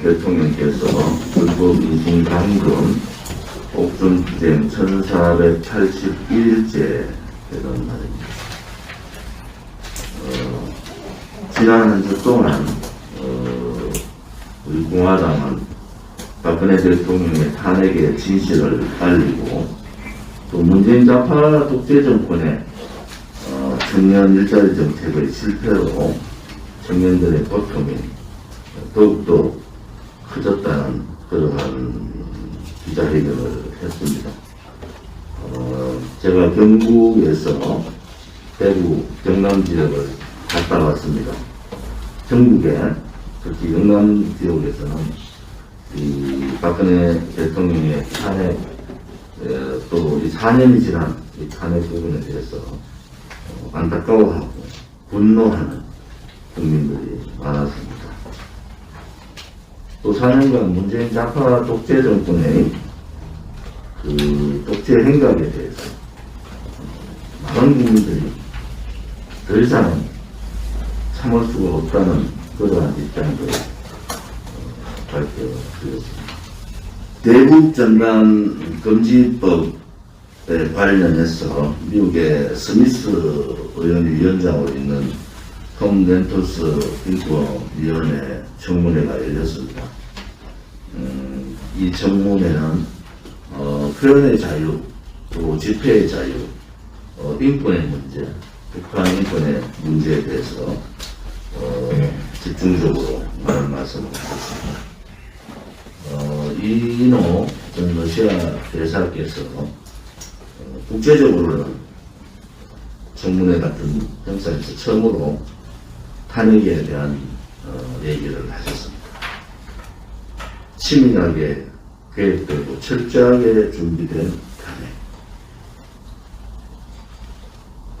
대통령께서 불법 인신감금 옥중투쟁 1481일째 되던 날입니다. 지난 한 주 동안 우리 공화당은 박근혜 대통령의 탄핵의 진실을 알리고 또 문재인 좌파 독재 정권의 청년 일자리 정책의 실패로 청년들의 고통이 더욱더 커졌다는 그러한 기자회견을 했습니다. 제가 경북에서 대구 경남 지역을 갔다 왔습니다. 전국에 특히 영남 지역에서는 이 박근혜 대통령의 탄핵 또 이 4년이 지난 이 탄핵 부분에 대해서 안타까워하고 분노하는 국민들이 많았습니다. 또 4년간 문재인 좌파 독재 정권의 그 독재 행각에 대해서 많은 국민들이 더 이상 참을 수가 없다는 그러한 입장도 밝혀드렸습니다. 대북 전단 금지법에 관련해서 미국의 스미스 의원이 위원장으로 있는 톰 렌토스 인권위원회 청문회가 열렸습니다. 이 청문회는 표현의 자유, 또 집회의 자유, 인권의 문제, 북한 인권의 문제에 대해서 집중적으로 말씀을 하셨습니다. 이인호 전 러시아 대사께서 국제적으로는 청문회 같은 행사에서 처음으로 탄핵에 대한 얘기를 하셨습니다. 치밀하게 계획되고 철저하게 준비된 탄핵.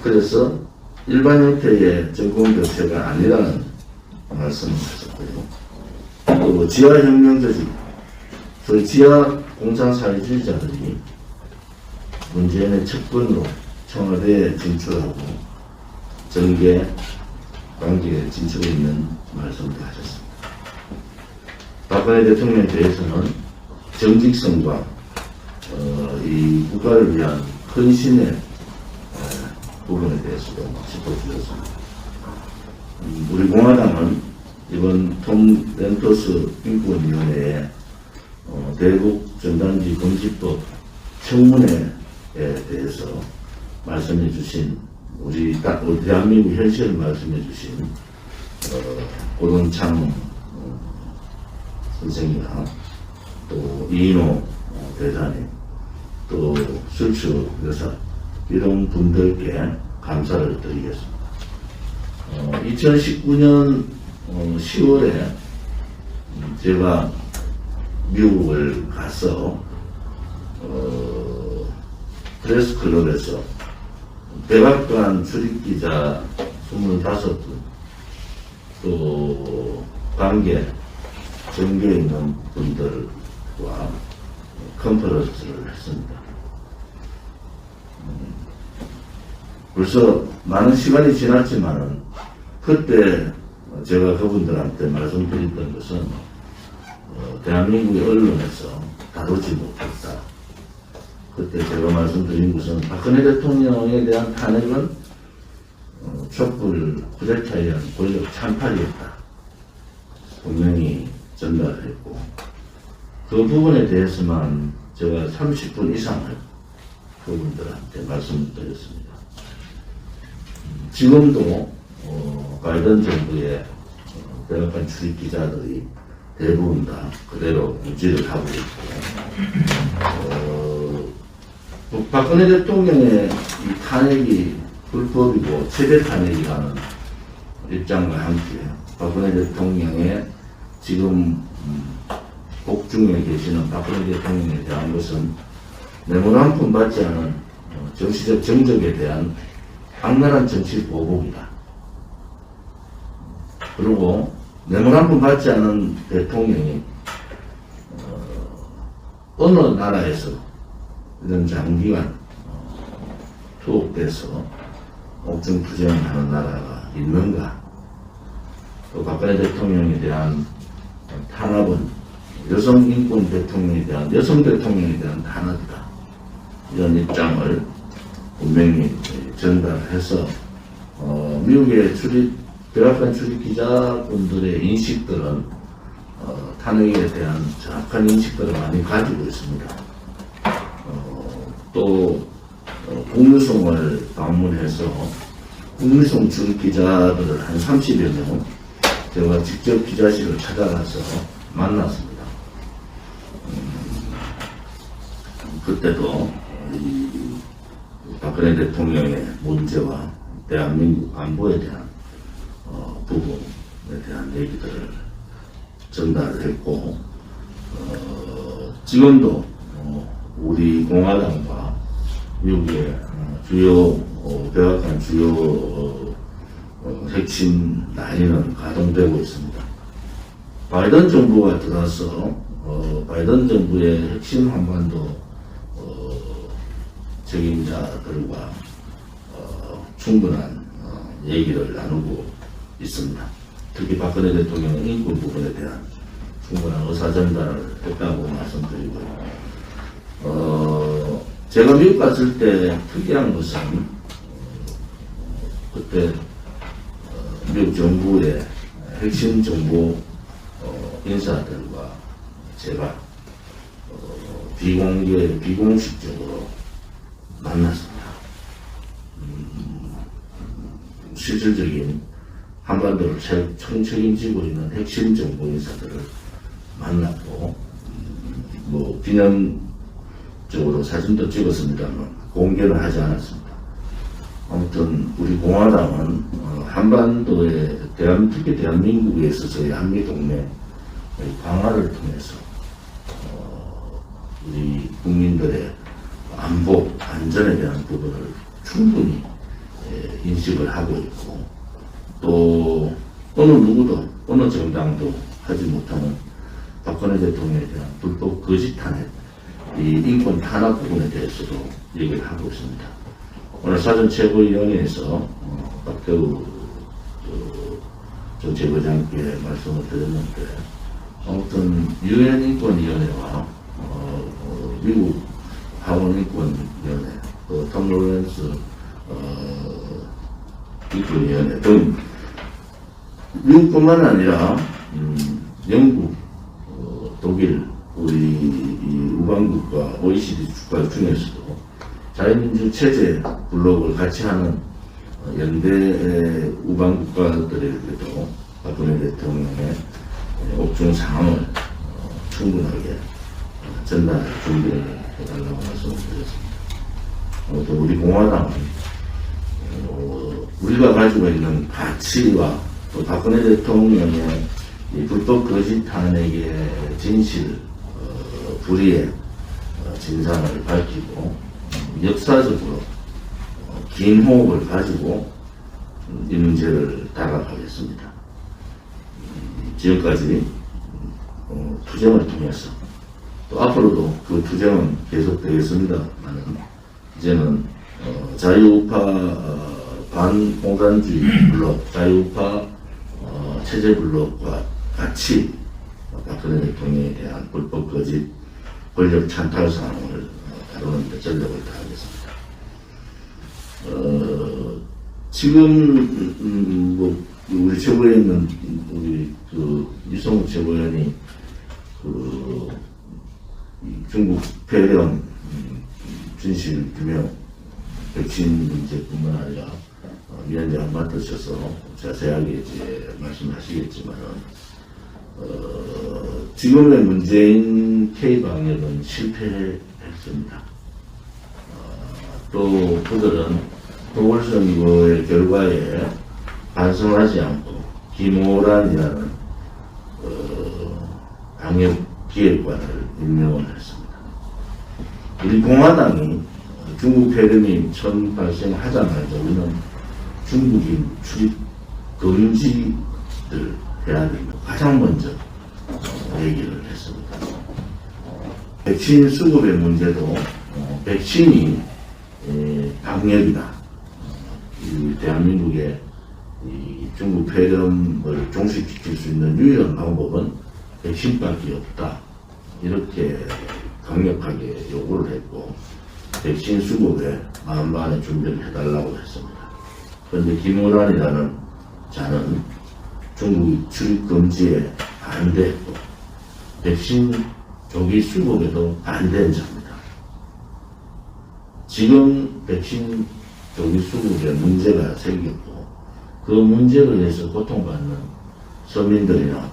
그래서 일반 형태의 정권 교체가 아니라는 말씀을 하셨고요. 또 지하혁명 조직, 소위 지하 공산사회주의자들이 문재인의 측근으로 청와대에 진출하고 정계 관계에 진출해 있는 말씀도 하셨습니다. 박근혜 대통령에 대해서는 정직성과 이 국가를 위한 헌신의 부분에 대해서도 짚어주셨습니다. 우리 공화당은 이번 톰 렌토스 인권위원회에 대북 전단지 금지법 청문회에 대해서 말씀해 주신 우리 대한민국 현실을 말씀해 주신 고동창 선생이나 또 이인호 대사님 또 술추 여사 이런 분들께 감사를 드리겠습니다. 2019년 10월에 제가 미국을 가서 프레스클럽에서 백악관 출입기자 25분 또 관계 전교에 있는 분들과 컨퍼런스를 했습니다. 벌써 많은 시간이 지났지만은 그때 제가 그분들한테 말씀드렸던 것은 대한민국의 언론에서 다루지 못했다. 그때 제가 말씀드린 것은 박근혜 대통령에 대한 탄핵은 촛불 쿠데타에 의한 권력 찬탈이었다. 분명히 전달을 했고 그 부분에 대해서만 제가 30분 이상을 그분들한테 말씀을 드렸습니다. 지금도 바이든 정부의 백악관 출입 기자들이 대부분 다 그대로 유지를 하고 있고 박근혜 대통령의 이 탄핵이 불법이고 최대 탄핵이라는 입장과 함께 박근혜 대통령의 지금 복중에 계시는 박근혜 대통령에 대한 것은 뇌물 한 푼 받지 않은 정치적 정적에 대한 악랄한 정치 보복이다. 그리고 뇌물 한 푼 받지 않은 대통령이 어느 나라에서 이런 장기간 투옥돼서 옥중투쟁하는 나라가 있는가? 또 박근혜 대통령에 대한 탄압은 여성 인권 대통령에 대한, 여성 대통령에 대한 탄압이다. 이런 입장을 분명히 전달해서, 미국의 백악관 출입 기자분들의 인식들은, 탄핵에 대한 정확한 인식들을 많이 가지고 있습니다. 또, 국무성을 방문해서 국무성 출입 기자들을 한 30여 명, 제가 직접 기자실을 찾아가서 만났습니다. 그때도 이 박근혜 대통령의 문제와 대한민국 안보에 대한 부분에 대한 얘기들을 전달을 했고, 지금도 우리 공화당과 미국의 주요 백악관 주요 핵심 라인은 가동되고 있습니다. 바이든 정부가 들어서 바이든 정부의 핵심 한반도 책임자들과 충분한 얘기를 나누고 있습니다. 특히 박근혜 대통령의 인권 부분에 대한 충분한 의사전달을 했다고 말씀드리고요. 제가 미국 갔을 때 특이한 것은 그때 미국 정부의 핵심 정보 인사들과 제가 비공식적으로 만났습니다. 실질적인 한반도를 책임지고 있는 핵심 정보 인사들을 만났고, 기념적으로 사진도 찍었습니다만 공개는 하지 않았습니다. 아무튼 우리 공화당은 한반도의 특히 대한민국에 있어서의 한미동맹 강화를 통해서 우리 국민들의 안보, 안전에 대한 부분을 충분히 인식을 하고 있고, 또 어느 누구도 어느 정당도 하지 못하는 박근혜 대통령에 대한 불법 거짓 탄핵, 이 인권 탄압 부분에 대해서도 얘기를 하고 있습니다. 오늘 사전 최고위원회에서 박태우 전 최고장께 말씀을 드렸는데, 아무튼 유엔 인권위원회와 미국 하원인권위원회, 또 톰 로렌스 인권위원회 등 미국뿐만 아니라 영국, 독일, 우리 이 우방국과 OECD 국가 중에서도 자유민주 체제 블록을 같이 하는 연대 우방국가들에게도 박근혜 대통령의 옥중 상황을 충분하게 전달 준비를 해달라고 말씀을 드렸습니다. 아무튼 우리 공화당은 우리가 가지고 있는 가치와 또 박근혜 대통령의 이 불법 거짓 탄핵의 진실, 불의의 진상을 밝히고 역사적으로 긴 호흡을 가지고 이 문제를 다가가겠습니다. 지금까지 투쟁을 통해서 또 앞으로도 그 투쟁은 계속되겠습니다만은 이제는 자유우파 반공산주의 블록, 자유우파 체제 블록과 같이 박근혜 대통령에 대한 불법 거짓 권력 찬탈 사항을 다루는 데 전력을 다하겠습니다. 지금 우리 최고에 있는 우리 유성욱 최고위원이 중국 폐렴 진실 규명 백신 문제뿐만 아니라 위원장을 맡으셔서 자세하게 이제 말씀하시겠지만은 지금의 문재인 K방역은 실패했습니다. 또 그들은 보궐선거의 결과에 반성하지 않고 김호란이라는 방역기획관을 임명을 했습니다. 우리 공화당이 중국 폐렴이 처음 발생하자마자 우리는 중국인 출입 금지를 해야 됩니다. 가장 먼저 얘기를 했습니다. 백신 수급의 문제도 백신이 방역이다. 대한민국의 이 중국 폐렴을 종식시킬 수 있는 유일한 방법은 백신밖에 없다. 이렇게 강력하게 요구를 했고, 백신 수급에 만반의 준비를 해달라고 했습니다. 그런데 김호란이라는 자는 중국 출입 금지에 반대했고, 백신 조기 수급에도 반대한 자입니다. 지금 백신 조기 수급에 문제가 생겼고, 그 문제로 인해서 고통받는 서민들이나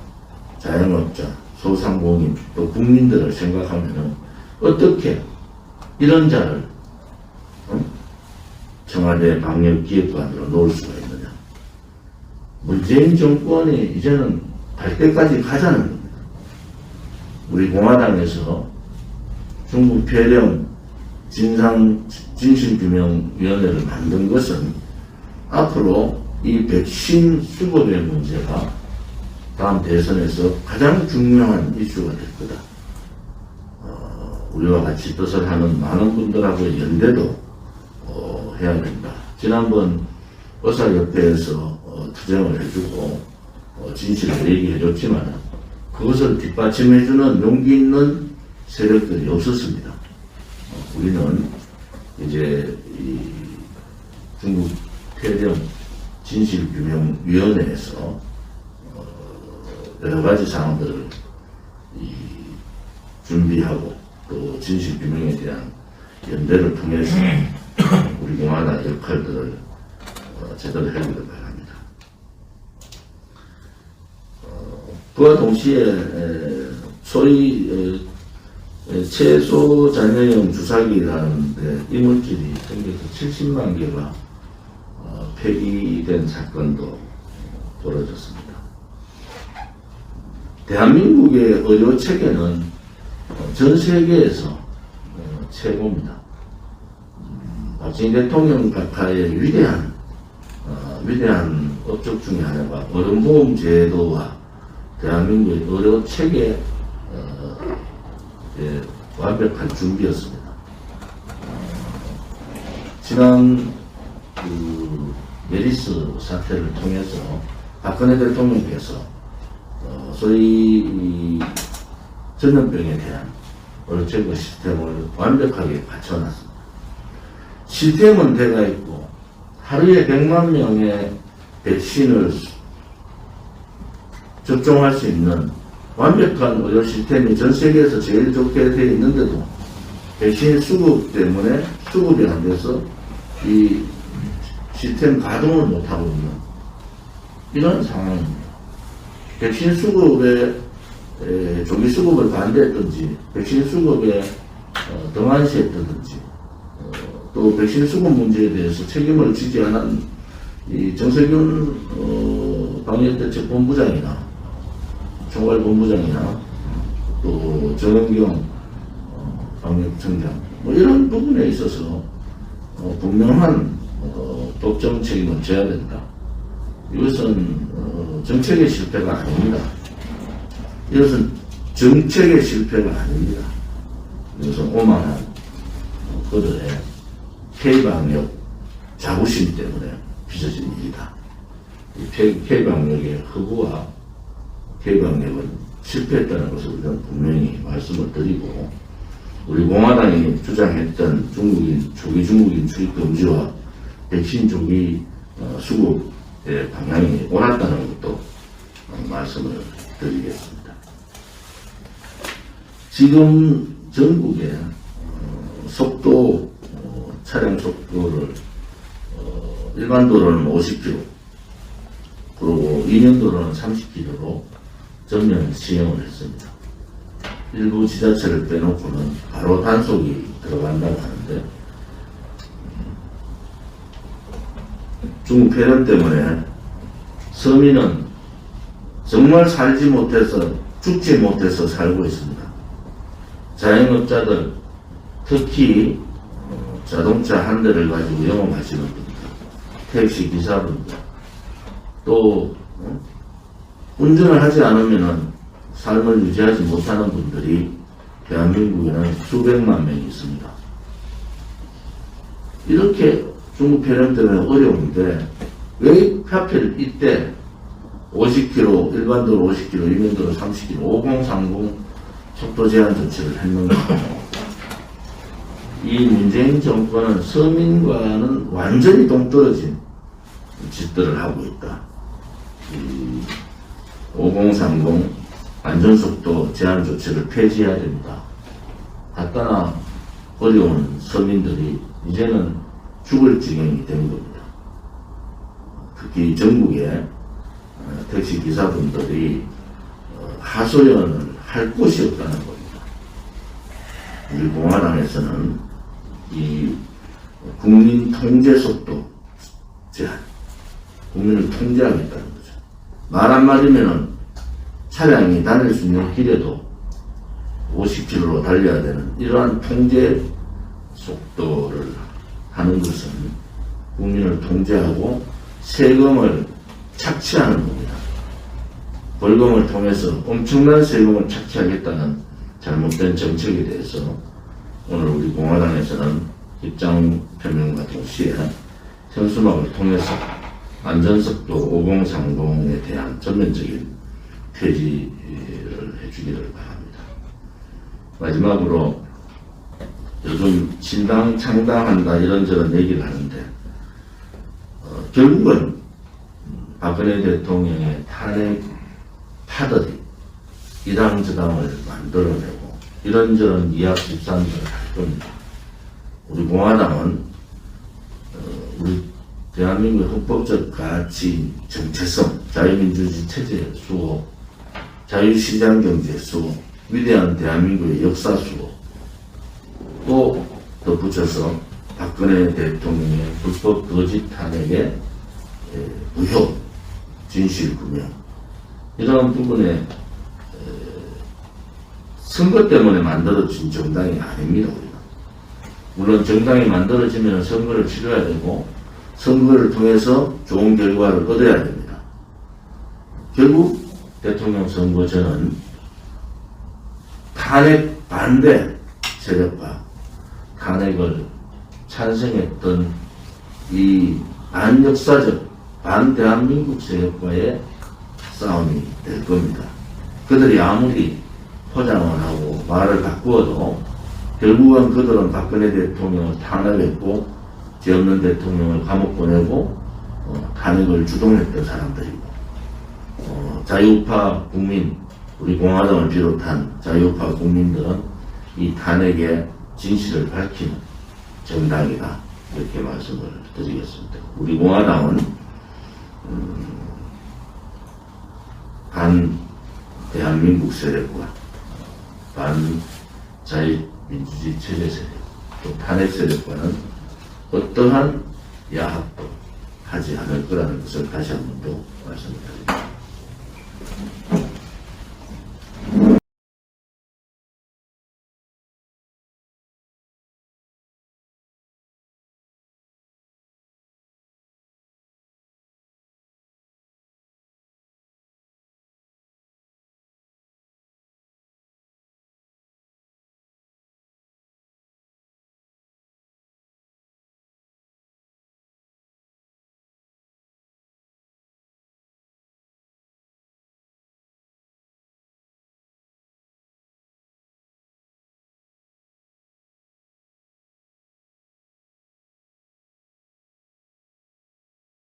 자영업자, 소상공인, 또 국민들을 생각하면은 어떻게 이런 자를 청와대 방역기획관으로 놓을 수가 있느냐. 문재인 정권이 이제는 갈 때까지 가자는 겁니다. 우리 공화당에서 중국 폐렴 진실규명위원회를 만든 것은 앞으로 이 백신 수급의 문제가 다음 대선에서 가장 중요한 이슈가 될 거다. 우리와 같이 뜻을 하는 많은 분들하고 연대도 해야 된다. 지난번 의사협회에서 투쟁을 해주고 진실을 얘기해줬지만 그것을 뒷받침해주는 용기 있는 세력들이 없었습니다. 우리는 이제 이 중국 폐렴 진실규명위원회에서 여러 가지 사항들을 준비하고 또 진실규명에 대한 연대를 통해서 우리 공화당 역할들을 제대로 해보길 바랍니다. 그와 동시에 소위 최소 잔여형 주사기라는 데 이물질이 생겨서 70만 개가 폐기된 사건도 벌어졌습니다. 대한민국의 의료 체계는 전 세계에서 최고입니다. 박정희 대통령 각하의 위대한 업적 중에 하나가 어른보험 제도와 대한민국의 의료 체계 완벽한 준비였습니다. 지난 메리스 사태를 통해서 박근혜 대통령께서 소위 전염병에 대한 의료체계 시스템을 완벽하게 갖춰놨습니다. 시스템은 돼가 있고 하루에 100만 명의 백신을 접종할 수 있는 완벽한 의료 시스템이 전 세계에서 제일 좋게 되어 있는데도 백신 수급 때문에 수급이 안 돼서 이 시스템 가동을 못하고 있는 이런 상황입니다. 백신 수급에 조기 수급을 반대했든지 백신 수급에 등한시했든지 또 백신 수급 문제에 대해서 책임을 지지 않은 이 정세균 방역대책본부장이나 총괄본부장이나 또 정은경 방역청장 이런 부분에 있어서 분명한 법정 책임을 져야 된다. 이것은 정책의 실패가 아닙니다. 이것은 정책의 실패가 아닙니다. 이것은 오만한 그들의 K방역 자부심 때문에 빚어진 일이다. K방역의 허구와 K방역은 실패했다는 것을 우리는 분명히 말씀을 드리고, 우리 공화당이 주장했던 조기 중국인 출입 금지와 백신 조기 수급의 방향이 옳았다는 것도 말씀을 드리겠습니다. 지금 전국에 차량 속도를 일반 도로는 50km, 그리고 2년 도로는 30km로 전면 시행을 했습니다. 일부 지자체를 빼놓고는 바로 단속이 들어간다고 하는데, 중국 폐렴 때문에 서민은 정말 살지 못해서 죽지 못해서 살고 있습니다. 자영업자들, 특히 자동차 한 대를 가지고 영업하시는 분들, 택시 기사분들, 또 운전을 하지 않으면 삶을 유지하지 못하는 분들이 대한민국에는 수백만 명이 있습니다. 이렇게 중국 폐렴 때문에 어려운데 왜 하필 이때 50km, 일반도로 50km, 이면도로 30km, 5030 속도 제한 조치를 했는가. 이 문재인 정권은 서민과는 완전히 동떨어진 짓들을 하고 있다. 5030 안전속도 제한 조치를 폐지해야 됩니다. 갖다나 어려운 서민들이 이제는 죽을 지경이 된 겁니다. 특히 전국의 택시 기사분들이 하소연을 할 곳이 없다는 겁니다. 우리 공화당에서는 이 국민 통제 속도 제한, 국민을 통제하겠다는 거죠. 말 한마디면은 차량이 다닐 수 있는 길에도 50km로 달려야 되는 이러한 통제 속도를 하는 것은 국민을 통제하고 세금을 착취하는 겁니다. 벌금을 통해서 엄청난 세금을 착취하겠다는 잘못된 정책에 대해서 오늘 우리 공화당에서는 입장 표명과 동시에 현수막을 통해서 안전속도 5030에 대한 전면적인 폐지를 해주기를 바랍니다. 마지막으로 요즘 신당 창당한다 이런저런 얘기를 하는데 결국은 박근혜 대통령의 탄핵 파들이 이당저당을 만들어내고 이런저런 이합집산들을 할 겁니다. 우리 공화당은 우리 대한민국의 헌법적 가치 정체성, 자유민주주의 체제 수호, 자유시장 경제 수호, 위대한 대한민국의 역사 수호, 또 덧붙여서 박근혜 대통령의 불법 거짓 탄핵의 무효, 진실 규명 이런 부분에 선거 때문에 만들어진 정당이 아닙니다. 우리가. 물론 정당이 만들어지면 선거를 치러야 되고 선거를 통해서 좋은 결과를 얻어야 됩니다. 결국 대통령 선거 전은 탄핵 반대 세력과 탄핵을 찬성했던 이 반역사적 반대한민국 세력과의 싸움이 될 겁니다. 그들이 아무리 포장을 하고 말을 바꾸어도 결국은 그들은 박근혜 대통령을 탄핵했고 죄 없는 대통령을 감옥 보내고 탄핵을 주동했던 사람들이고 자유우파 국민, 우리 공화당을 비롯한 자유우파 국민들은 이 탄핵의 진실을 밝히는 정당이다 이렇게 말씀을 드리겠습니다. 우리 공화당은 반 대한민국 세력과 반 자유민주주의 체제 세력 또 탄핵 세력과는 어떠한 야합도 하지 않을 거라는 것을 다시 한 번 더 말씀드립니다.